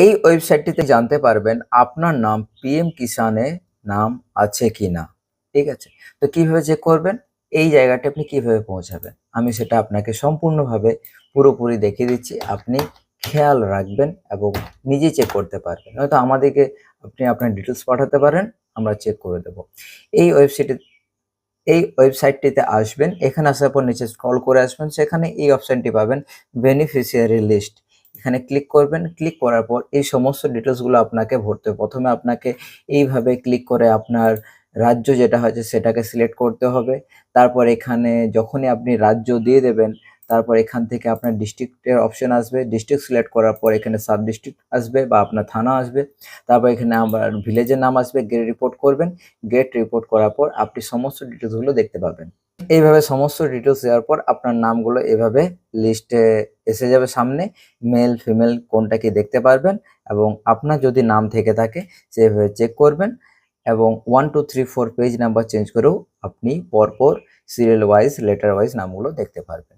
এই ওয়েবসাইটটিতে জানতে পারবেন আপনার নাম পিএম কিষানে নাম আছে কিনা। ঠিক আছে? তো কিভাবে চেক করবেন? এই জায়গাটা আপনি কিভাবে পৌঁছাবেন? আমি সেটা আপনাকে সম্পূর্ণভাবে পুরোপুরি দেখিয়ে দিচ্ছি। আপনি খেয়াল রাখবেন এবং নিজে চেক করতে পারবেন। নয়তো আমাদেরকে আপনি আপনার ডিটেইলস পাঠাতে পারেন, আমরা চেক করে দেব। এই ওয়েবসাইটে এই ওয়েবসাইটটিতে আসবেন। এখানে আসার পর নিচে স্ক্রল করে আসবেন। সেখানে এই অপশনটি পাবেন বেনিফিশিয়ারি লিস্ট। এখানে ক্লিক করবেন। ক্লিক করার পর এই সমস্ত ডিটেইলসগুলো আপনাকে ভরতে হবে। প্রথমে আপনাকে এইভাবে ক্লিক করে আপনার রাজ্য যেটা হচ্ছে সেটাকে সিলেক্ট করতে হবে। তারপর এখানে যখনই আপনি রাজ্য দিয়ে দেবেন, তারপর এখান থেকে আপনার ডিস্ট্রিক্টের অপশন আসবে। ডিস্ট্রিক্ট সিলেক্ট করার পর এখানে সাব ডিস্ট্রিক্ট আসবে বা আপনার থানা আসবে। তারপর এখানে আবার ভিলেজের নাম আসবে, গেট রিপোর্ট করবেন। গেট রিপোর্ট করার পর আপনি সমস্ত ডিটেইলসগুলো দেখতে পাবেন। এইভাবে সমস্ত ডিটেইলস দেওয়ার পর আপনার নামগুলো এভাবে লিস্টে এসে যাবে সামনে। মেল, ফিমেল কোনটা কি দেখতে পারবেন এবং আপনার যদি নাম থেকে থাকে সেভাবে চেক করবেন এবং 1, 2, 3, 4 পেজ নাম্বার চেঞ্জ করেও আপনি পরপর সিরিয়াল ওয়াইজ, লেটার ওয়াইজ নামগুলো দেখতে পারবেন।